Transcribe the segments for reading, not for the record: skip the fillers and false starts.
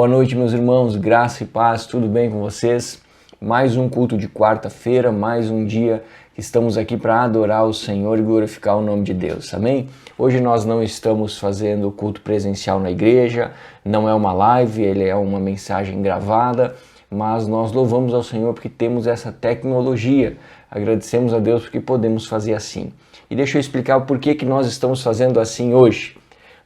Boa noite, meus irmãos, graça e paz, tudo bem com vocês? Mais um culto de quarta-feira, mais um dia que estamos aqui para adorar o Senhor e glorificar o nome de Deus, amém? Hoje nós não estamos fazendo o culto presencial na igreja, não é uma live, ele é uma mensagem gravada, mas nós louvamos ao Senhor porque temos essa tecnologia, agradecemos a Deus porque podemos fazer assim. E deixa eu explicar o porquê que nós estamos fazendo assim hoje.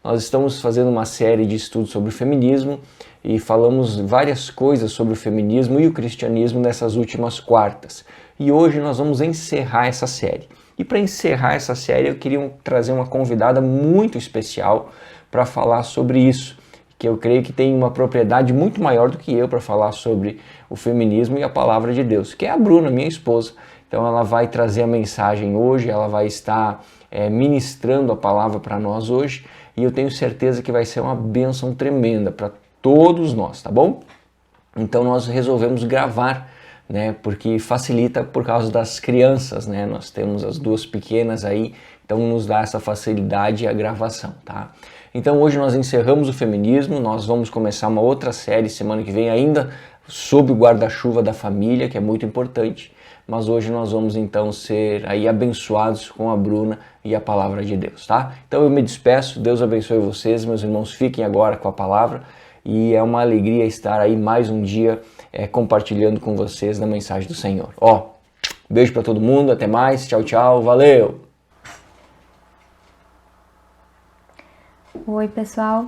Nós estamos fazendo uma série de estudos sobre o feminismo e falamos várias coisas sobre o feminismo e o cristianismo nessas últimas quartas. E hoje nós vamos encerrar essa série. E para encerrar essa série eu queria trazer uma convidada muito especial para falar sobre isso, que eu creio que tem uma propriedade muito maior do que eu para falar sobre o feminismo e a palavra de Deus, que é a Bruna, minha esposa. Então ela vai trazer a mensagem hoje, ela vai estar ministrando a palavra para nós hoje, e eu tenho certeza que vai ser uma bênção tremenda para todos nós, tá bom? Então nós resolvemos gravar, né, porque facilita por causa das crianças, né? Nós temos as duas pequenas aí, então nos dá essa facilidade a gravação, tá? Então hoje nós encerramos o feminismo, nós vamos começar uma outra série semana que vem ainda sob o guarda-chuva da família, que é muito importante, mas hoje nós vamos então ser aí abençoados com a Bruna e a palavra de Deus, tá? Então eu me despeço, Deus abençoe vocês, meus irmãos, fiquem agora com a palavra e é uma alegria estar aí mais um dia compartilhando com vocês da mensagem do Senhor. Beijo para todo mundo, até mais, tchau, tchau, valeu! Oi pessoal,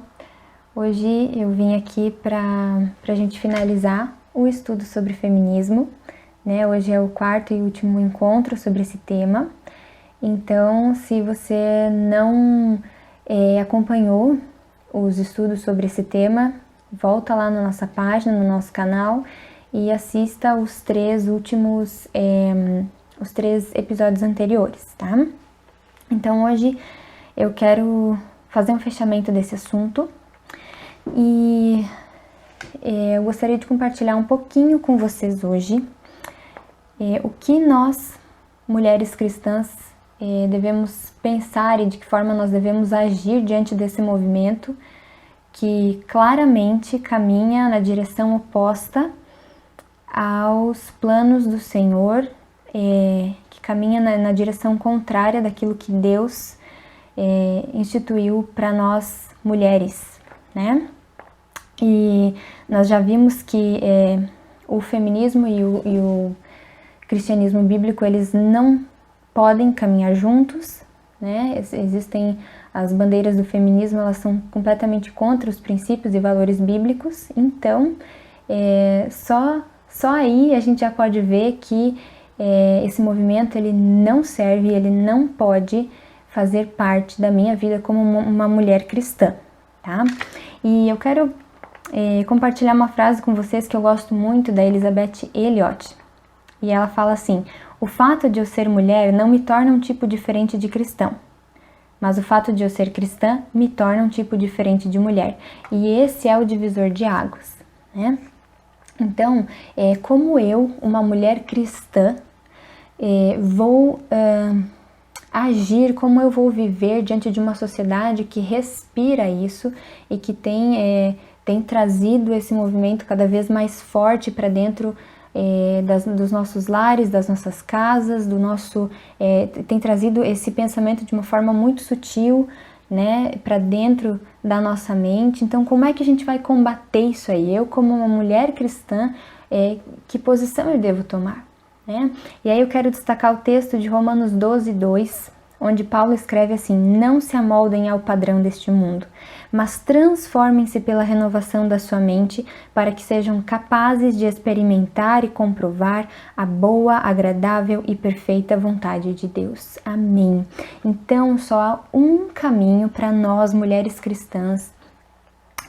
hoje eu vim aqui para a gente finalizar o estudo sobre feminismo, né? Hoje é o quarto e último encontro sobre esse tema, então se você não acompanhou os estudos sobre esse tema, volta lá na nossa página, no nosso canal e assista os três episódios anteriores, tá? Então hoje eu quero fazer um fechamento desse assunto e eu gostaria de compartilhar um pouquinho com vocês hoje o que nós, mulheres cristãs, devemos pensar e de que forma nós devemos agir diante desse movimento que claramente caminha na direção oposta aos planos do Senhor, que caminha na direção contrária daquilo que Deus instituiu para nós mulheres, né? E nós já vimos que o feminismo e o cristianismo bíblico, eles não podem caminhar juntos, né? Existem as bandeiras do feminismo, elas são completamente contra os princípios e valores bíblicos, então só aí a gente já pode ver que esse movimento ele não serve, ele não pode fazer parte da minha vida como uma mulher cristã, tá? E eu quero compartilhar uma frase com vocês que eu gosto muito, da Elisabeth Elliot, e ela fala assim: o fato de eu ser mulher não me torna um tipo diferente de cristão, mas o fato de eu ser cristã me torna um tipo diferente de mulher, e esse é o divisor de águas, né? Então, como eu, uma mulher cristã, vou agir, como eu vou viver diante de uma sociedade que respira isso e que tem trazido esse movimento cada vez mais forte para dentro dos nossos lares, das nossas casas, tem trazido esse pensamento de uma forma muito sutil, né, para dentro da nossa mente. Então, como é que a gente vai combater isso aí? Eu, como uma mulher cristã, que posição eu devo tomar? Né? E aí eu quero destacar o texto de Romanos 12:2, onde Paulo escreve assim: não se amoldem ao padrão deste mundo, mas transformem-se pela renovação da sua mente, para que sejam capazes de experimentar e comprovar a boa, agradável e perfeita vontade de Deus. Amém. Então, só há um caminho para nós, mulheres cristãs,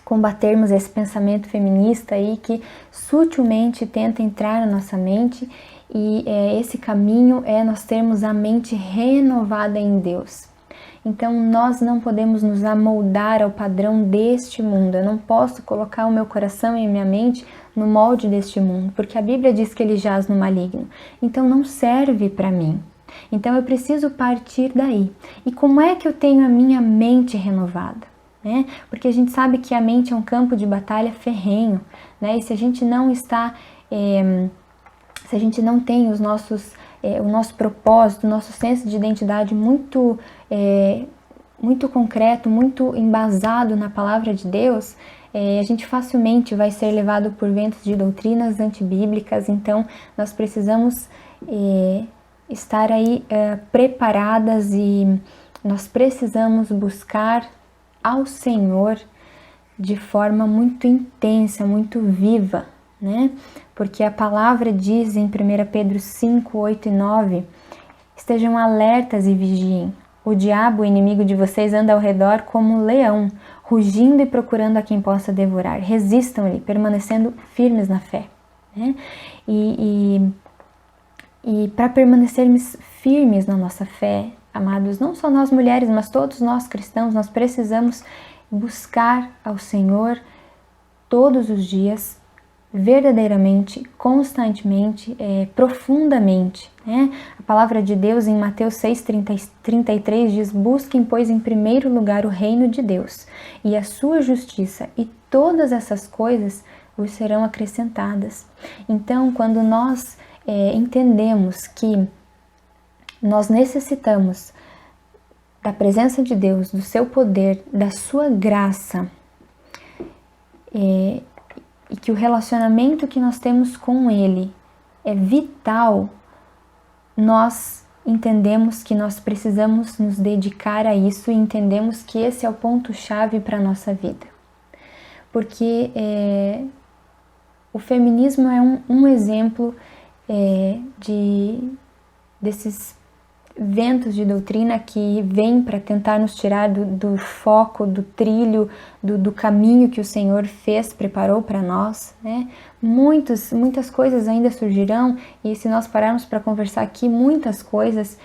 combatermos esse pensamento feminista aí que sutilmente tenta entrar na nossa mente, e esse caminho é nós termos a mente renovada em Deus. Então nós não podemos nos amoldar ao padrão deste mundo. Eu não posso colocar o meu coração e a minha mente no molde deste mundo, porque a Bíblia diz que ele jaz no maligno. Então não serve para mim. Então eu preciso partir daí. E como é que eu tenho a minha mente renovada? né? Porque a gente sabe que a mente é um campo de batalha ferrenho, né? E se a gente não está, se a gente não tem os nossos, o nosso propósito, o nosso senso de identidade muito, muito concreto, muito embasado na palavra de Deus, a gente facilmente vai ser levado por ventos de doutrinas antibíblicas. Então nós precisamos estar aí preparadas, e nós precisamos buscar ao Senhor de forma muito intensa, muito viva, né? Porque a palavra diz em 1 Pedro 5, 8 e 9, estejam alertas e vigiem. O diabo, o inimigo de vocês, anda ao redor como um leão, rugindo e procurando a quem possa devorar. Resistam-lhe, permanecendo firmes na fé, né? E para permanecermos firmes na nossa fé, amados, não só nós mulheres, mas todos nós cristãos, nós precisamos buscar ao Senhor todos os dias, verdadeiramente, constantemente, profundamente, né? A palavra de Deus em Mateus 6:33 diz: busquem, pois, em primeiro lugar o reino de Deus e a sua justiça, e todas essas coisas vos serão acrescentadas. Então, quando nós entendemos que nós necessitamos da presença de Deus, do seu poder, da sua graça, e que o relacionamento que nós temos com Ele é vital, nós entendemos que nós precisamos nos dedicar a isso, e entendemos que esse é o ponto-chave para a nossa vida. Porque o feminismo é um exemplo desses ventos de doutrina que vêm para tentar nos tirar do foco, do trilho, do caminho que o Senhor preparou para nós, né? Muitas coisas ainda surgirão, e se nós pararmos para conversar aqui, muitas coisas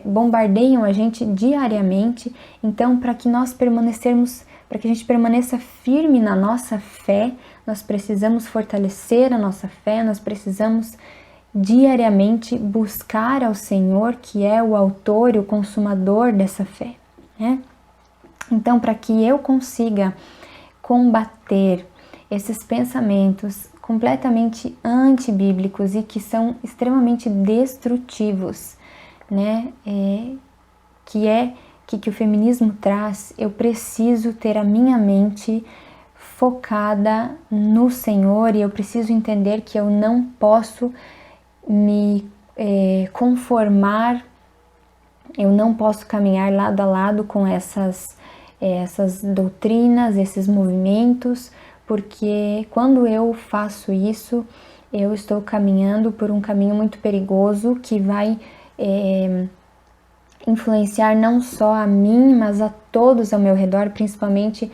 bombardeiam a gente diariamente. Então, para que a gente permaneça firme na nossa fé, nós precisamos fortalecer a nossa fé, nós precisamos diariamente buscar ao Senhor, que é o autor e o consumador dessa fé, né? Então, para que eu consiga combater esses pensamentos completamente antibíblicos e que são extremamente destrutivos, né? Que o feminismo traz, eu preciso ter a minha mente focada no Senhor, e eu preciso entender que eu não posso me conformar, eu não posso caminhar lado a lado com essas doutrinas, esses movimentos, porque quando eu faço isso, eu estou caminhando por um caminho muito perigoso que vai influenciar não só a mim, mas a todos ao meu redor, principalmente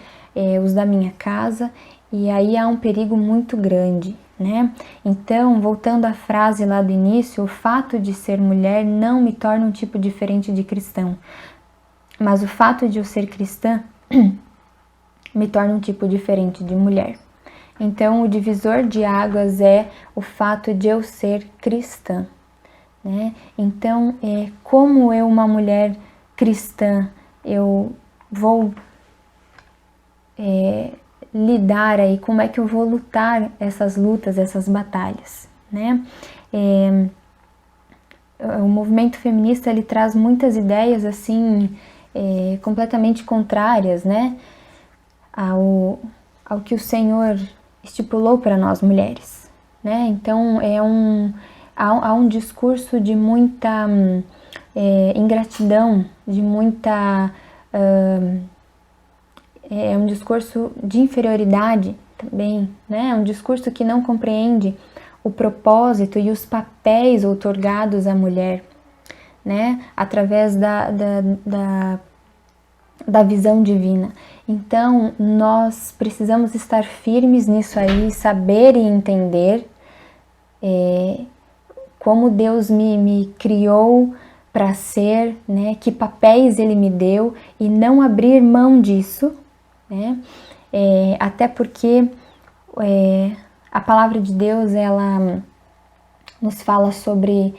os da minha casa, e aí há um perigo muito grande, né? Então, voltando à frase lá do início, o fato de ser mulher não me torna um tipo diferente de cristão, mas o fato de eu ser cristã me torna um tipo diferente de mulher. Então, o divisor de águas é o fato de eu ser cristã, né? Então, como eu, uma mulher cristã, eu vou lidar aí, como é que eu vou lutar essas lutas, essas batalhas, né? O movimento feminista, ele traz muitas ideias assim completamente contrárias, né, ao que o Senhor estipulou para nós mulheres, né? Então há um discurso de muita ingratidão, de muita um discurso de inferioridade também, né? É um discurso que não compreende o propósito e os papéis outorgados à mulher, né? Através da visão divina. Então, nós precisamos estar firmes nisso aí, saber e entender como Deus me criou para ser, né? Que papéis Ele me deu, e não abrir mão disso, né? Até porque a palavra de Deus, ela nos fala sobre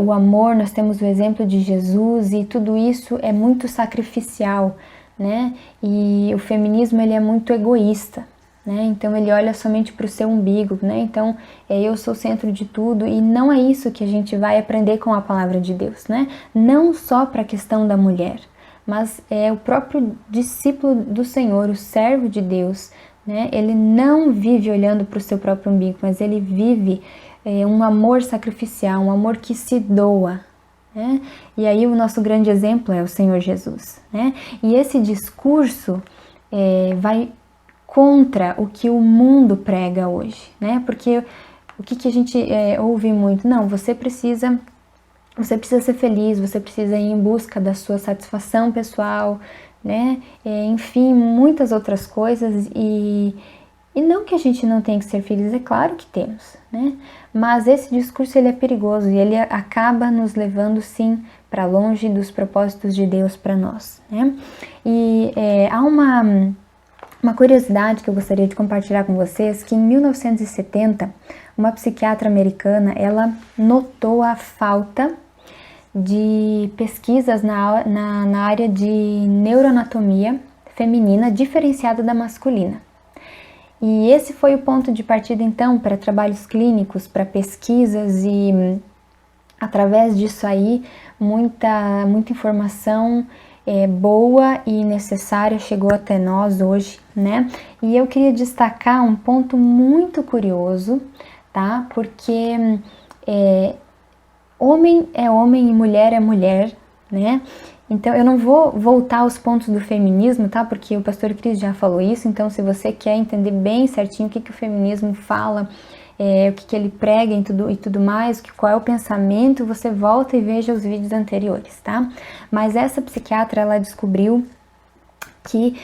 o amor. Nós temos o exemplo de Jesus, e tudo isso é muito sacrificial, né? E o feminismo ele é muito egoísta, né? Então ele olha somente para o seu umbigo, né? Então eu sou o centro de tudo, e não é isso que a gente vai aprender com a palavra de Deus, né? Não só para a questão da mulher, mas é o próprio discípulo do Senhor, o servo de Deus, né? Ele não vive olhando para o seu próprio umbigo, mas ele vive um amor sacrificial, um amor que se doa, né? E aí o nosso grande exemplo é o Senhor Jesus, né? E esse discurso vai contra o que o mundo prega hoje, né? Porque o que a gente ouve muito? Não, você precisa ser feliz, você precisa ir em busca da sua satisfação pessoal, né? Enfim, muitas outras coisas, e não que a gente não tenha que ser feliz, é claro que temos, né? Mas esse discurso ele é perigoso e ele acaba nos levando sim para longe dos propósitos de Deus para nós, né? E há uma curiosidade que eu gostaria de compartilhar com vocês, que em 1970, uma psiquiatra americana, ela notou a falta de pesquisas na área de neuroanatomia feminina diferenciada da masculina. E esse foi o ponto de partida, então, para trabalhos clínicos, para pesquisas, e através disso aí, muita informação boa e necessária chegou até nós hoje, né? E eu queria destacar um ponto muito curioso, tá? Porque homem é homem e mulher é mulher, né? Então eu não vou voltar aos pontos do feminismo, tá? Porque o pastor Cris já falou isso. Então, se você quer entender bem certinho o que o feminismo fala, o que ele prega e tudo mais, qual é o pensamento, você volta e veja os vídeos anteriores, tá? Mas essa psiquiatra, ela descobriu que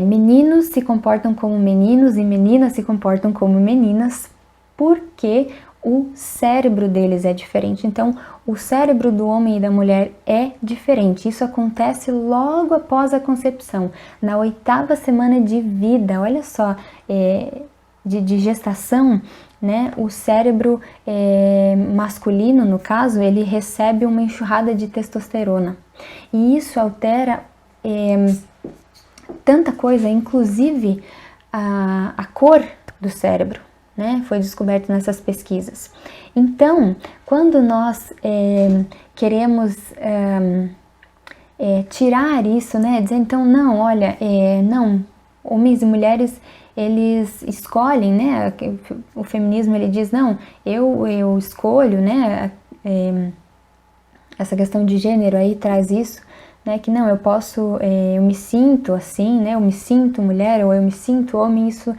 meninos se comportam como meninos e meninas se comportam como meninas, porque o cérebro deles é diferente. Então, o cérebro do homem e da mulher é diferente. Isso acontece logo após a concepção, na 8ª semana de vida. Olha só, de gestação, né? O cérebro masculino, no caso, ele recebe uma enxurrada de testosterona. E isso altera tanta coisa, inclusive a cor do cérebro, né? Foi descoberto nessas pesquisas. Então, quando nós queremos tirar isso, né? Dizer, então, não, olha, não, homens e mulheres, eles escolhem, né? O feminismo, ele diz, não, eu escolho, né? Essa questão de gênero aí traz isso, né? Que não, eu posso, eu me sinto assim, né? Eu me sinto mulher ou eu me sinto homem, isso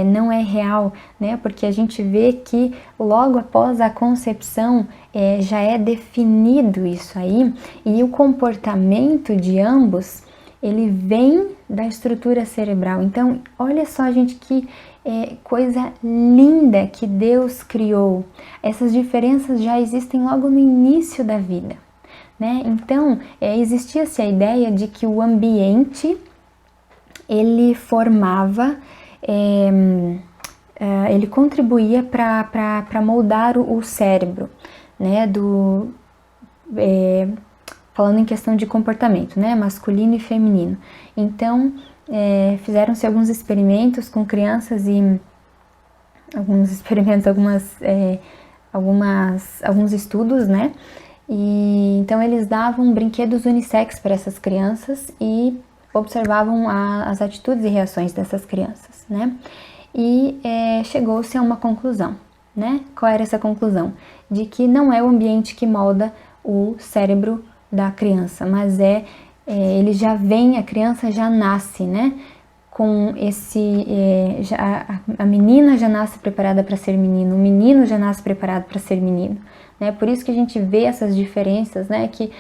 não é real, né? Porque a gente vê que logo após a concepção já é definido isso aí, e o comportamento de ambos, ele vem da estrutura cerebral. Então, olha só, gente, que coisa linda que Deus criou. Essas diferenças já existem logo no início da vida, né? Então, existia-se a ideia de que o ambiente, ele formava, ele contribuía para moldar o cérebro, né? Falando em questão de comportamento, né? Masculino e feminino. Então, fizeram-se alguns experimentos com crianças e alguns estudos, né? E então eles davam brinquedos unissex para essas crianças e observavam as atitudes e reações dessas crianças, né? E chegou-se a uma conclusão, né? Qual era essa conclusão? De que não é o ambiente que molda o cérebro da criança, mas ele já vem, a criança já nasce, né? Com a menina já nasce preparada para ser menino, o menino já nasce preparado para ser menino, né? Por isso que a gente vê essas diferenças, né? Que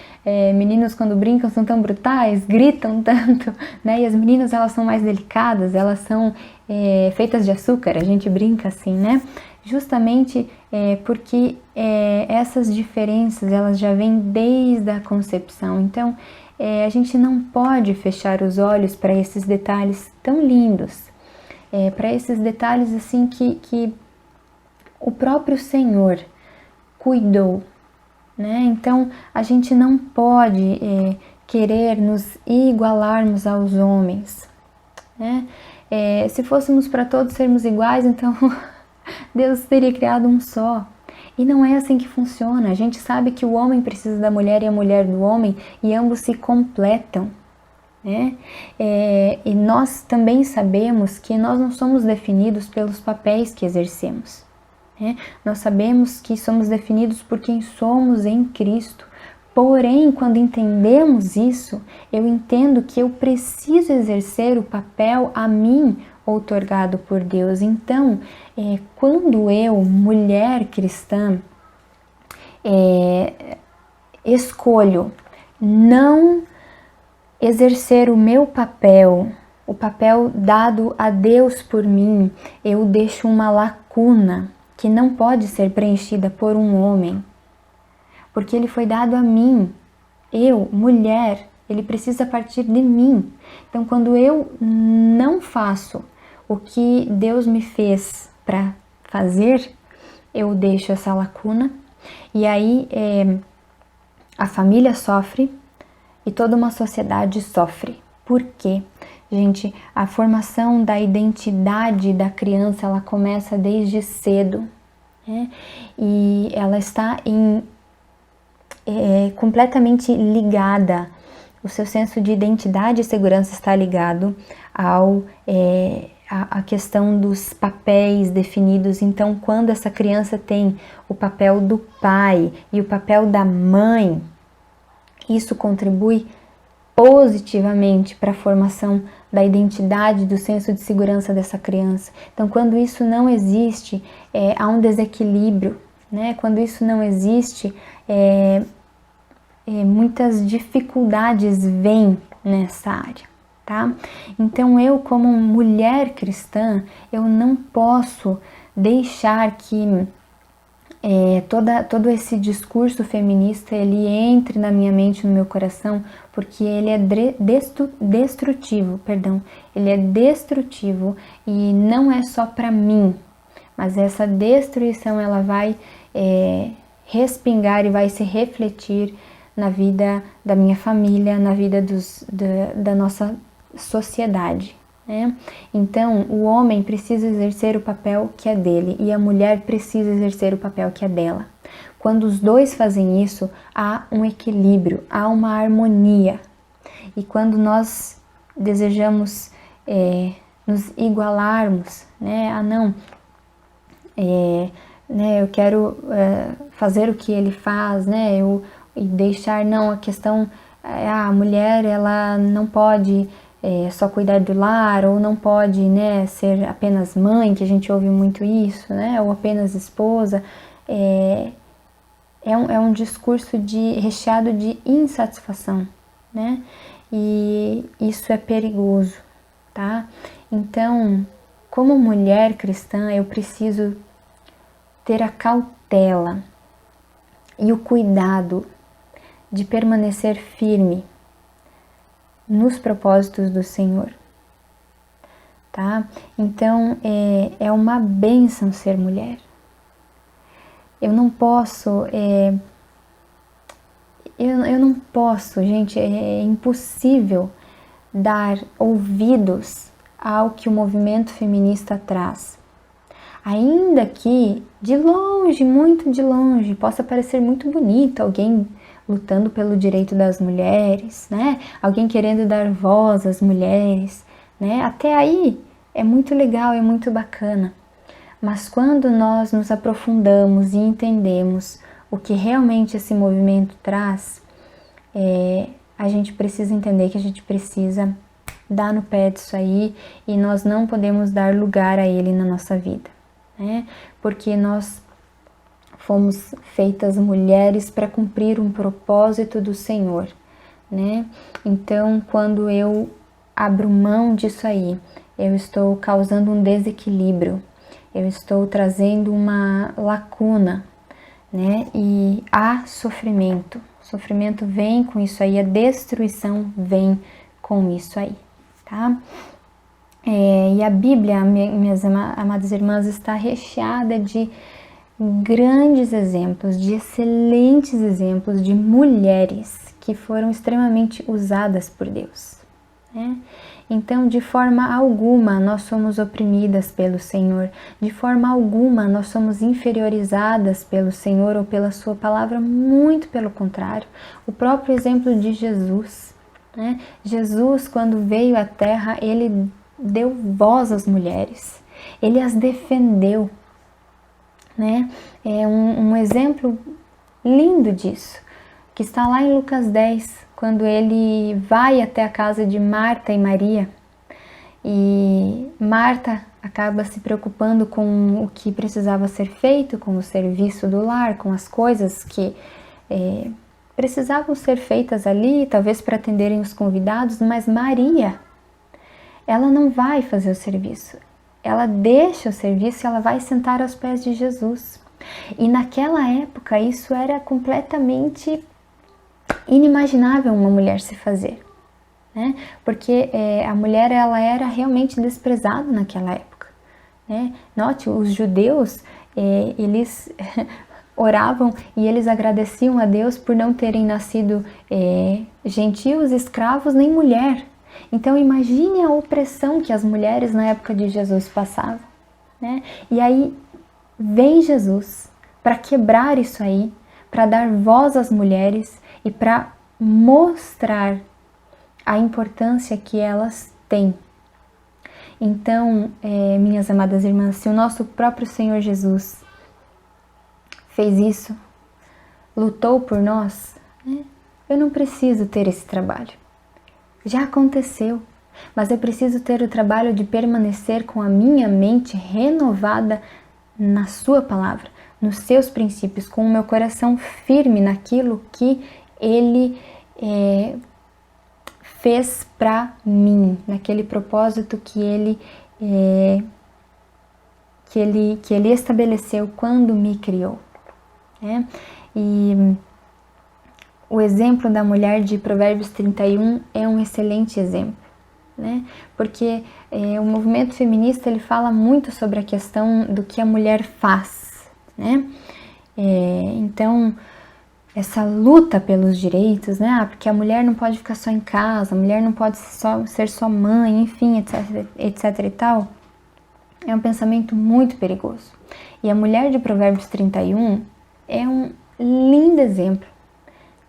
meninos quando brincam são tão brutais, gritam tanto, né? E as meninas, elas são mais delicadas, elas são feitas de açúcar, a gente brinca assim, né? Justamente porque essas diferenças, elas já vêm desde a concepção. Então, a gente não pode fechar os olhos para esses detalhes tão lindos, para esses detalhes assim que o próprio Senhor cuidou, né? Então, a gente não pode querer nos igualarmos aos homens, né? Se fôssemos para todos sermos iguais, então Deus teria criado um só. E não é assim que funciona. A gente sabe que o homem precisa da mulher e a mulher do homem, e ambos se completam, né? E nós também sabemos que nós não somos definidos pelos papéis que exercemos, né? Nós sabemos que somos definidos por quem somos em Cristo. Porém, quando entendemos isso, eu entendo que eu preciso exercer o papel a mim outorgado por Deus. Então, quando eu, mulher cristã, escolho não exercer o meu papel, o papel dado a Deus por mim, eu deixo uma lacuna que não pode ser preenchida por um homem, porque ele foi dado a mim. Eu, mulher, ele precisa partir de mim. Então, quando eu não faço o que Deus me fez para fazer, eu deixo essa lacuna, e aí a família sofre e toda uma sociedade sofre. Por quê? Gente, a formação da identidade da criança, ela começa desde cedo, né? E ela está completamente ligada, o seu senso de identidade e segurança está ligado à questão dos papéis definidos. Então, quando essa criança tem o papel do pai e o papel da mãe, isso contribui positivamente para a formação da identidade, do senso de segurança dessa criança. Então, quando isso não existe, há um desequilíbrio, né? Quando isso não existe, muitas dificuldades vêm nessa área, tá? Então, eu, como mulher cristã, eu não posso deixar que todo esse discurso feminista ele entre na minha mente, no meu coração, porque ele é destrutivo, ele é destrutivo, e não é só para mim, mas essa destruição ela vai respingar e vai se refletir na vida da minha família, na vida da nossa sociedade, né? Então, o homem precisa exercer o papel que é dele e a mulher precisa exercer o papel que é dela. Quando os dois fazem isso, há um equilíbrio, há uma harmonia. E quando nós desejamos nos igualarmos, né? Eu quero fazer o que ele faz, né? E deixar, a questão, a mulher, ela não pode só cuidar do lar, ou não pode, né, ser apenas mãe, que a gente ouve muito isso, né? Ou apenas esposa. É um discurso recheado de insatisfação, né? E isso é perigoso, tá? Então, como mulher cristã, eu preciso ter a cautela e o cuidado de permanecer firme nos propósitos do Senhor, tá? Então, é uma bênção ser mulher. Eu não posso, gente, é impossível dar ouvidos ao que o movimento feminista traz. Ainda que, de longe, muito de longe, possa parecer muito bonito alguém lutando pelo direito das mulheres, né? Alguém querendo dar voz às mulheres, né? Até aí é muito legal, é muito bacana. Mas quando nós nos aprofundamos e entendemos o que realmente esse movimento traz, a gente precisa entender que a gente precisa dar no pé disso aí, e nós não podemos dar lugar a ele na nossa vida, né? Porque nós fomos feitas mulheres para cumprir um propósito do Senhor, né? Então, quando eu abro mão disso aí, eu estou causando um desequilíbrio, eu estou trazendo uma lacuna, né? E há sofrimento. O sofrimento vem com isso aí, a destruição vem com isso aí, tá? E a Bíblia, minhas amadas irmãs, está recheada de grandes exemplos, de excelentes exemplos de mulheres que foram extremamente usadas por Deus, né? Então, de forma alguma nós somos oprimidas pelo Senhor, de forma alguma nós somos inferiorizadas pelo Senhor ou pela sua palavra, muito pelo contrário. O próprio exemplo de Jesus, né? Jesus, quando veio à terra, ele deu voz às mulheres, ele as defendeu, né? É um exemplo lindo disso, que está lá em Lucas 10, quando ele vai até a casa de Marta e Maria, e Marta acaba se preocupando com o que precisava ser feito, com o serviço do lar, com as coisas que precisavam ser feitas ali, talvez para atenderem os convidados, mas Maria, ela não vai fazer o serviço, ela deixa o serviço e ela vai sentar aos pés de Jesus. E naquela época isso era completamente inimaginável uma mulher se fazer, né? Porque a mulher, ela era realmente desprezada naquela época, né? Note, os judeus, eles oravam e eles agradeciam a Deus por não terem nascido gentios, escravos, nem mulher. Então imagine a opressão que as mulheres na época de Jesus passavam, né? E aí vem Jesus para quebrar isso aí, para dar voz às mulheres e para mostrar a importância que elas têm. Então, minhas amadas irmãs, se o nosso próprio Senhor Jesus fez isso, lutou por nós, né? Eu não preciso ter esse trabalho. Já aconteceu, mas eu preciso ter o trabalho de permanecer com a minha mente renovada na sua palavra, nos seus princípios, com o meu coração firme naquilo que Ele fez para mim, naquele propósito que Ele estabeleceu quando me criou, né? E o exemplo da mulher de Provérbios 31 é um excelente exemplo, né? Porque o movimento feminista, ele fala muito sobre a questão do que a mulher faz, né? Então, essa luta pelos direitos, né? Porque a mulher não pode ficar só em casa, a mulher não pode ser só mãe, enfim, etc e tal, é um pensamento muito perigoso. E a mulher de Provérbios 31 é um lindo exemplo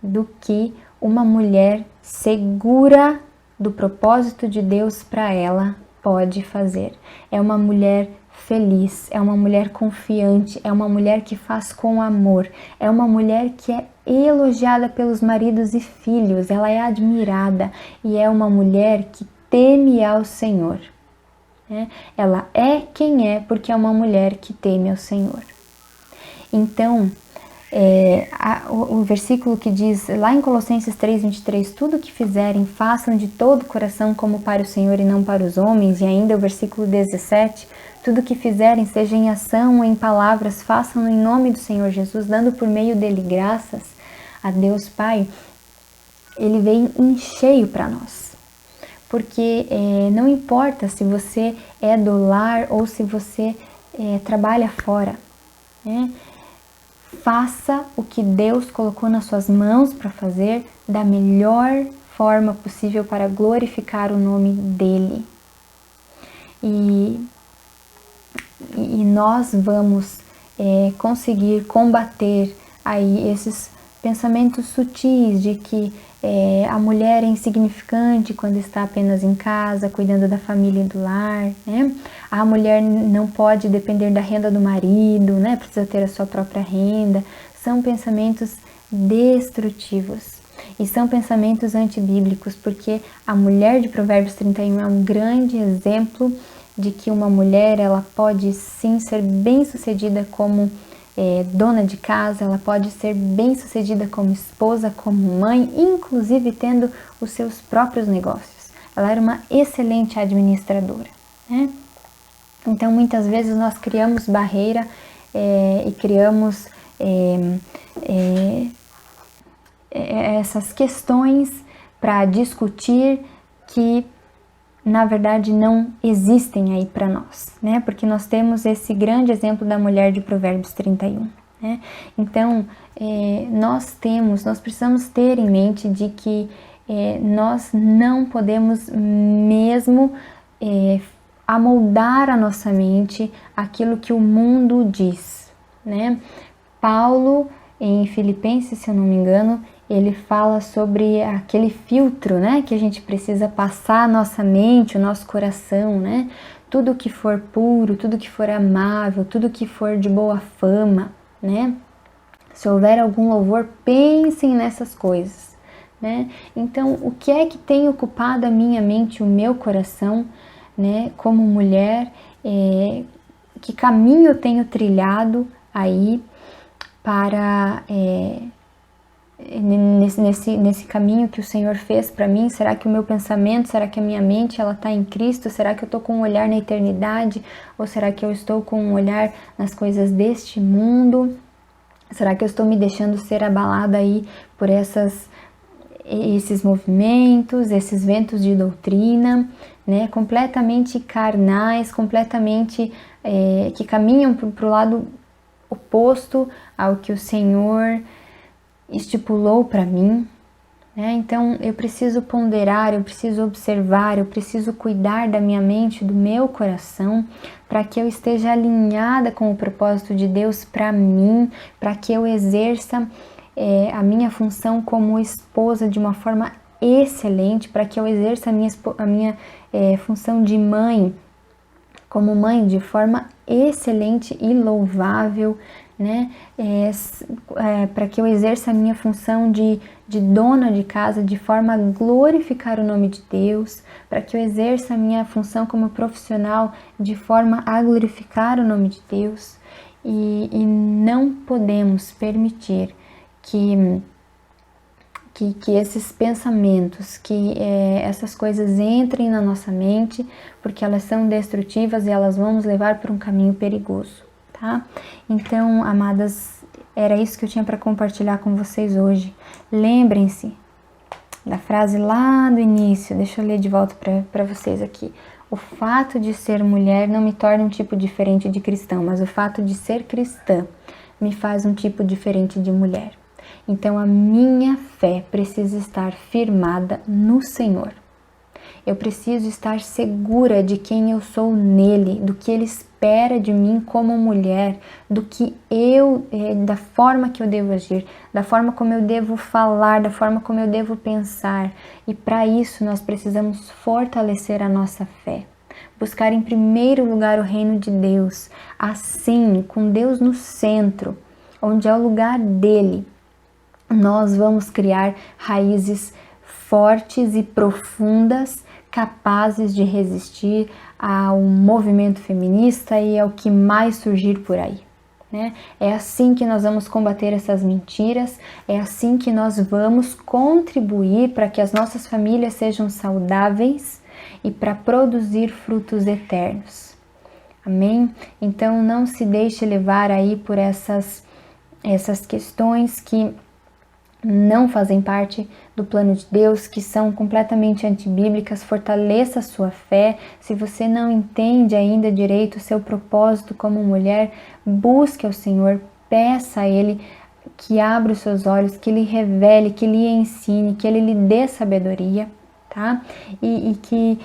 do que uma mulher segura do propósito de Deus para ela pode fazer. É uma mulher feliz, é uma mulher confiante, é uma mulher que faz com amor, é uma mulher que é elogiada pelos maridos e filhos, ela é admirada e é uma mulher que teme ao Senhor, né? Ela é quem é porque é uma mulher que teme ao Senhor. Então, o versículo que diz lá em Colossenses 3:23, tudo que fizerem, façam de todo o coração como para o Senhor e não para os homens, e ainda o versículo 17, tudo que fizerem, seja em ação ou em palavras, façam em nome do Senhor Jesus, dando por meio dele graças a Deus Pai. Ele vem em cheio para nós, porque não importa se você é do lar ou se você trabalha fora, né? Faça o que Deus colocou nas suas mãos para fazer da melhor forma possível para glorificar o nome dele. E nós vamos conseguir combater aí esses pensamentos sutis de que a mulher é insignificante quando está apenas em casa, cuidando da família e do lar, né? A mulher não pode depender da renda do marido, né? Precisa ter a sua própria renda. São pensamentos destrutivos e são pensamentos antibíblicos, porque a mulher de Provérbios 31 é um grande exemplo de que uma mulher, ela pode sim ser bem-sucedida como dona de casa, ela pode ser bem-sucedida como esposa, como mãe, inclusive tendo os seus próprios negócios. Ela era uma excelente administradora, né? Então, muitas vezes nós criamos barreira e criamos essas questões para discutir que na verdade não existem aí para nós, né? Porque nós temos esse grande exemplo da mulher de Provérbios 31. né? Então, nós precisamos ter em mente de que nós não podemos mesmo amoldar a nossa mente aquilo que o mundo diz, né? Paulo, em Filipenses, se eu não me engano, ele fala sobre aquele filtro, né, que a gente precisa passar a nossa mente, o nosso coração, né? Tudo que for puro, tudo que for amável, tudo que for de boa fama, né? Se houver algum louvor, pensem nessas coisas, né? Então, o que é que tem ocupado a minha mente, o meu coração, né, como mulher? Que caminho eu tenho trilhado aí para nesse caminho que o Senhor fez para mim? Será que o meu pensamento, será que a minha mente ela está em Cristo? Será que eu estou com um olhar na eternidade? Ou será que eu estou com um olhar nas coisas deste mundo? Será que eu estou me deixando ser abalada aí por esses movimentos, esses ventos de doutrina, né? Completamente carnais, completamente que caminham para o lado oposto ao que o Senhor estipulou para mim, né? Então eu preciso ponderar, eu preciso observar, eu preciso cuidar da minha mente, do meu coração, para que eu esteja alinhada com o propósito de Deus para mim, para que eu exerça a minha função como esposa de uma forma excelente, para que eu exerça a minha função de mãe, como mãe, de forma excelente e louvável, né? Para que eu exerça a minha função de dona de casa de forma a glorificar o nome de Deus, para que eu exerça a minha função como profissional de forma a glorificar o nome de Deus, e não podemos permitir que esses pensamentos, que essas coisas entrem na nossa mente, porque elas são destrutivas e elas vão nos levar para um caminho perigoso, tá? Então, amadas, era isso que eu tinha para compartilhar com vocês hoje. Lembrem-se da frase lá do início, deixa eu ler de volta para vocês aqui. O fato de ser mulher não me torna um tipo diferente de cristão, mas o fato de ser cristã me faz um tipo diferente de mulher. Então a minha fé precisa estar firmada no Senhor. Eu preciso estar segura de quem eu sou nele, do que ele espera de mim como mulher, da forma que eu devo agir, da forma como eu devo falar, da forma como eu devo pensar. E para isso nós precisamos fortalecer a nossa fé. Buscar em primeiro lugar o reino de Deus, assim, com Deus no centro, onde é o lugar dele. Nós vamos criar raízes fortes e profundas, capazes de resistir ao movimento feminista e ao que mais surgir por aí, né? É assim que nós vamos combater essas mentiras, é assim que nós vamos contribuir para que as nossas famílias sejam saudáveis e para produzir frutos eternos. Amém? Então não se deixe levar aí por essas questões que não fazem parte do plano de Deus, que são completamente antibíblicas. Fortaleça a sua fé. Se você não entende ainda direito o seu propósito como mulher, busque ao Senhor, peça a Ele que abra os seus olhos, que Ele revele, que Ele ensine, que Ele lhe dê sabedoria, tá? E que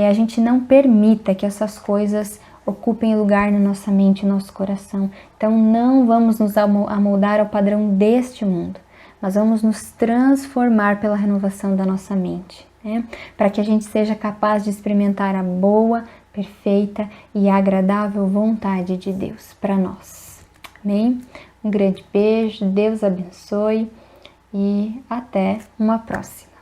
a gente não permita que essas coisas ocupem lugar na nossa mente e no nosso coração. Então não vamos nos amoldar ao padrão deste mundo, mas vamos nos transformar pela renovação da nossa mente, né? Para que a gente seja capaz de experimentar a boa, perfeita e agradável vontade de Deus para nós. Amém? Um grande beijo, Deus abençoe e até uma próxima.